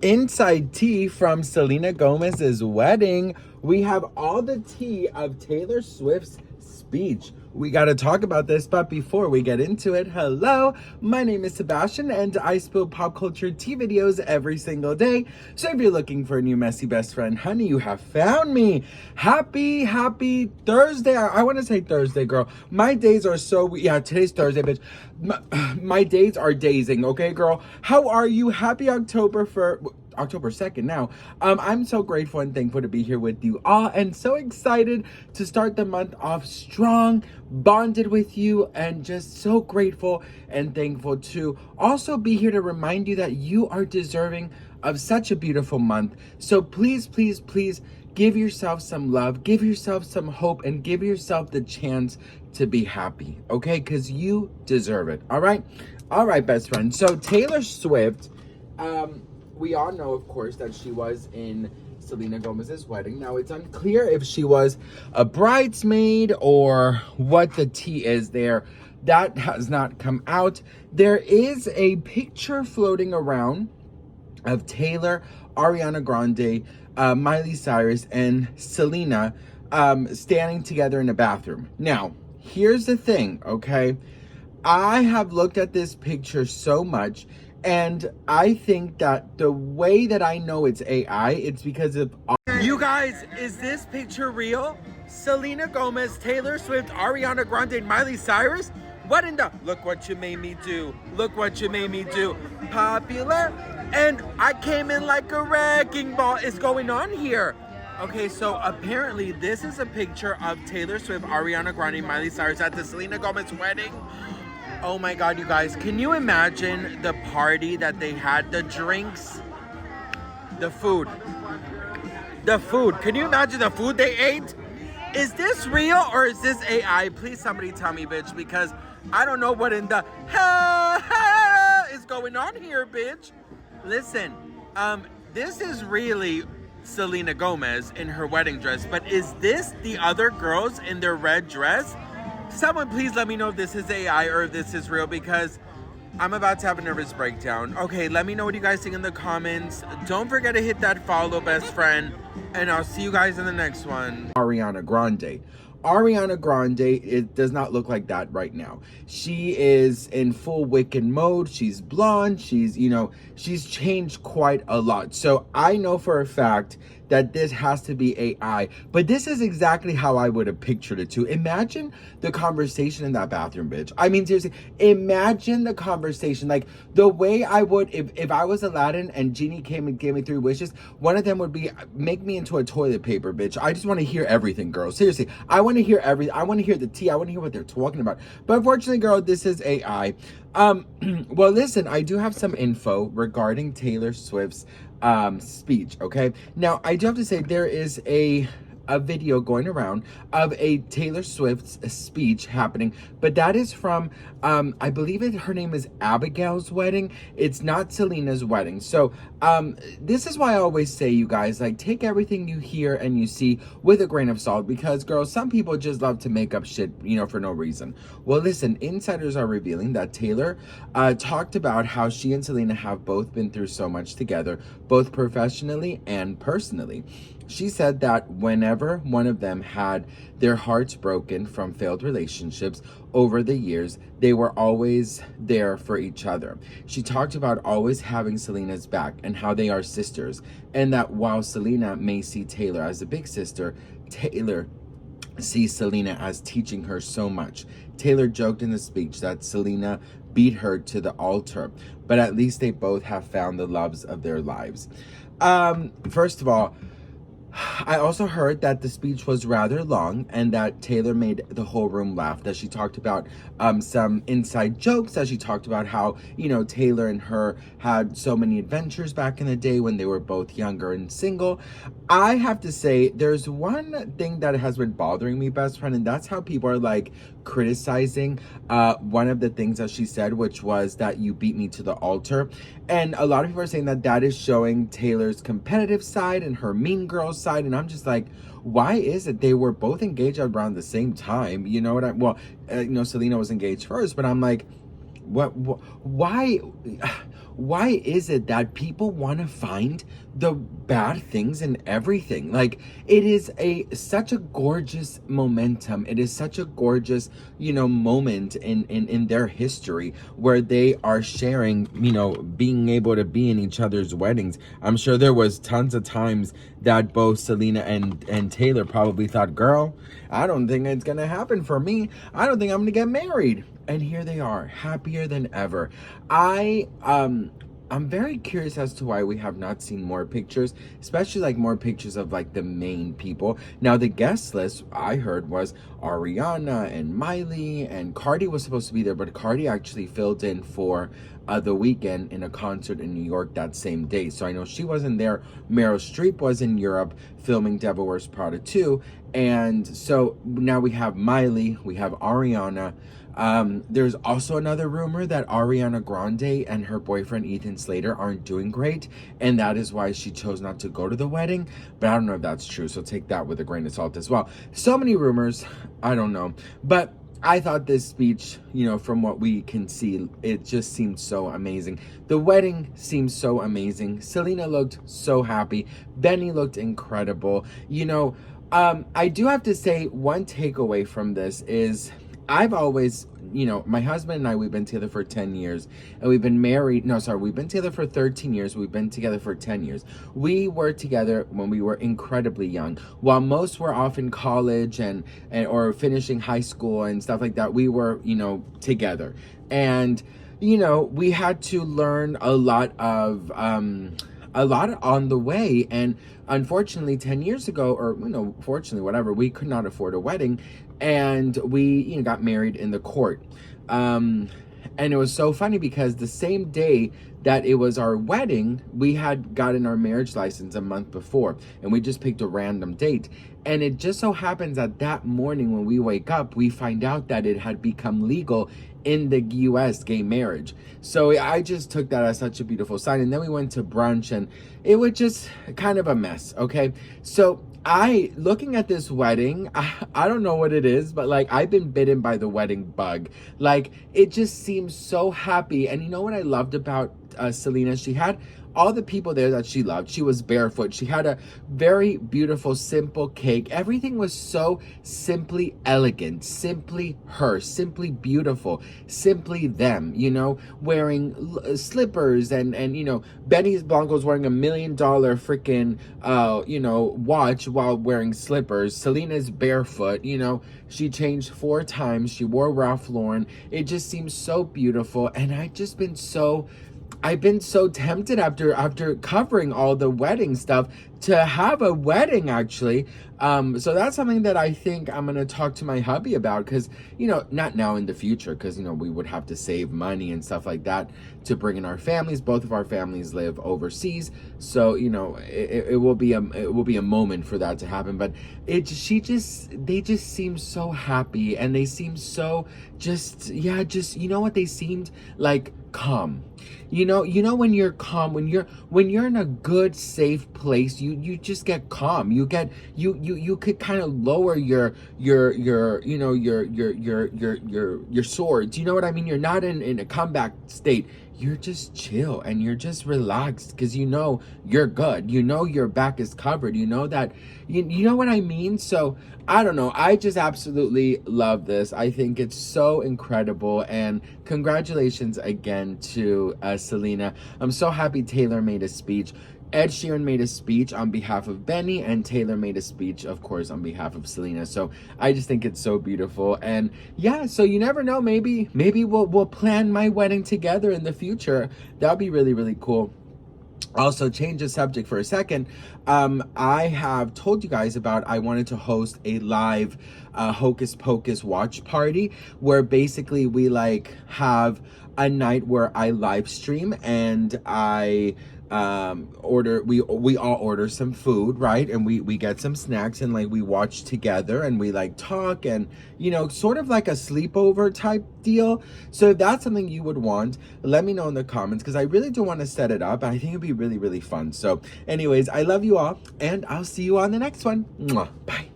Inside tea from Selena Gomez's wedding. We have all the tea of Taylor Swift's speech. We got to talk about this, but before we get into it, hello, my name is Sebastian and I spill pop culture tea videos every single day. So if you're looking for a new messy best friend, honey, you have found me. Happy Thursday. I want to say Thursday, girl. My days are yeah, today's Thursday, bitch. My days are dazing, okay, girl? How are you? Happy October 2nd now. I'm so grateful and thankful to be here with you all and so excited to start the month off strong, bonded with you, and just so grateful and thankful to also be here to remind you that you are deserving of such a beautiful month. So please give yourself some love, give yourself some hope, and give yourself the chance to be happy, okay? Because you deserve it, all right? All right, best friend. So Taylor Swift, we all know, of course, that she was in Selena Gomez's wedding. Now, it's unclear if she was a bridesmaid or what the tea is there. That has not come out. There is a picture floating around of Taylor, Ariana Grande, Miley Cyrus, and Selena standing together in a bathroom. Now, here's the thing, okay? I have looked at this picture so much, and I think that the way that I know it's AI, it's because of... You guys, is this picture real? Selena Gomez, Taylor Swift, Ariana Grande, and Miley Cyrus? What in the... Look what you made me do. Look what you made me do. Popular. And I came in like a wrecking ball. Is going on here? Okay, so apparently this is a picture of Taylor Swift, Ariana Grande, Miley Cyrus at the Selena Gomez wedding. Oh my God, you guys, can you imagine the party that they had, the drinks, the food? Can you imagine the food they ate? Is this real or is this AI? Please somebody tell me, bitch, because I don't know what in the is going on here, bitch. Listen, this is really Selena Gomez in her wedding dress, but is this the other girls in their red dress? Someone please let me know if this is AI or if this is real, because I'm about to have a nervous breakdown. Okay, let me know what you guys think in the comments. Don't forget to hit that follow, best friend, and I'll see you guys in the next one. Ariana Grande, it does not look like that right now. She is in full Wiccan mode. She's blonde. She's changed quite a lot. So I know for a fact that this has to be AI, but this is exactly how I would have pictured it too. Imagine the conversation in that bathroom, bitch. I mean, seriously, imagine the conversation. Like the way I would, if I was Aladdin and Genie came and gave me 3 wishes, one of them would be, make me into a toilet paper, bitch. I just want to hear everything, girl. Seriously, I want to hear everything. I want to hear the tea. I want to hear what they're talking about. But unfortunately, girl, this is AI. Well, listen, I do have some info regarding Taylor Swift's speech, okay? Now, I do have to say there is a video going around of a Taylor Swift's speech happening, but that is from I believe her name is Abigail's wedding. It's not Selena's wedding. So this is why I always say, you guys, like, take everything you hear and you see with a grain of salt, because girls, some people just love to make up shit, for no reason. Well, listen, insiders are revealing that Taylor talked about how she and Selena have both been through so much together, both professionally and personally. She said that whenever one of them had their hearts broken from failed relationships over the years, they were always there for each other. She talked about always having Selena's back and how they are sisters, and that while Selena may see Taylor as a big sister, Taylor sees Selena as teaching her so much. Taylor joked in the speech that Selena beat her to the altar, but at least they both have found the loves of their lives. First of all, I also heard that the speech was rather long and that Taylor made the whole room laugh, that she talked about some inside jokes, that she talked about how, Taylor and her had so many adventures back in the day when they were both younger and single. I have to say, there's one thing that has been bothering me, best friend, and that's how people are like criticizing one of the things that she said, which was that you beat me to the altar. And a lot of people are saying that that is showing Taylor's competitive side and her mean girl side. And I'm just like, why is it they were both engaged around the same time? You know what Selena was engaged first, but I'm like, why why is it that people want to find the bad things in everything? Like, it is such a gorgeous momentum. It is such a gorgeous, moment in their history where they are sharing, being able to be in each other's weddings. I'm sure there was tons of times that both Selena and Taylor probably thought, girl, I don't think it's gonna happen for me. I don't think I'm gonna get married. And here they are, happier than ever. I'm very curious as to why we have not seen more pictures, especially like more pictures of like the main people. Now, the guest list I heard was Ariana and Miley, and Cardi was supposed to be there, but Cardi actually filled in for The Weeknd in a concert in New York that same day. So I know she wasn't there. Meryl Streep was in Europe filming Devil Wears Prada 2. And so now we have Miley, we have Ariana. There's also another rumor that Ariana Grande and her boyfriend Ethan Slater aren't doing great, and that is why she chose not to go to the wedding. But I don't know if that's true, so take that with a grain of salt as well. So many rumors, I don't know. But I thought this speech, from what we can see, it just seemed so amazing. The wedding seemed so amazing. Selena looked so happy. Benny looked incredible. I do have to say, one takeaway from this is I've always, my husband and I, we've been together for 10 years, and we've been married. No, sorry, we've been together for 13 years. We've been together for 10 years. We were together when we were incredibly young. While most were off in college and or finishing high school and stuff like that, we were, together. And, we had to learn a lot on the way. And unfortunately, 10 years ago, or fortunately, whatever, we could not afford a wedding, and we got married in the court. And it was so funny because the same day that it was our wedding, we had gotten our marriage license a month before, and we just picked a random date. And it just so happens that morning when we wake up, we find out that it had become legal in the US, gay marriage. So I just took that as such a beautiful sign. And then we went to brunch, and it was just kind of a mess, okay? So looking at this wedding, I don't know what it is, but like, I've been bitten by the wedding bug. Like, it just seems so happy. And you know what I loved about Selena? She had all the people there that she loved. She was barefoot. She had a very beautiful, simple cake. Everything was so simply elegant, simply her, simply beautiful, simply them, wearing slippers and Benny's Blanco's wearing $1 million freaking, watch while wearing slippers. Selena's barefoot, she changed 4 times. She wore Ralph Lauren. It just seems so beautiful. And I've been so tempted after covering all the wedding stuff to have a wedding, actually. So that's something that I think I'm going to talk to my hubby about, because, not now, in the future, because, we would have to save money and stuff like that to bring in our families. Both of our families live overseas. So, it will be a moment for that to happen. But they just seem so happy, and they seem so they seemed like calm. When you're calm, when you're in a good, safe place, you just get calm. You could kind of lower your swords. You know what I mean? You're not in a combat state. You're just chill and you're just relaxed because you're good. Your back is covered. That you know what I mean? So I don't know. I just absolutely love this. I think it's so incredible, and congratulations again to Selena. I'm so happy Taylor made a speech. Ed Sheeran made a speech on behalf of Benny, and Taylor made a speech, of course, on behalf of Selena. So I just think it's so beautiful. And yeah, so you never know, maybe we'll plan my wedding together in the future. That'll be really, really cool. Also, change the subject for a second. I have told you guys I wanted to host a live Hocus Pocus watch party, where basically we have a night where I live stream, and I we all order some food, right? And we get some snacks, and we watch together, and we talk, and sort of like a sleepover type deal. So if that's something you would want, let me know in the comments, because I really do want to set it up, and I think it'd be really, really fun. So anyways, I love you all, and I'll see you on the next one. Mwah. Bye.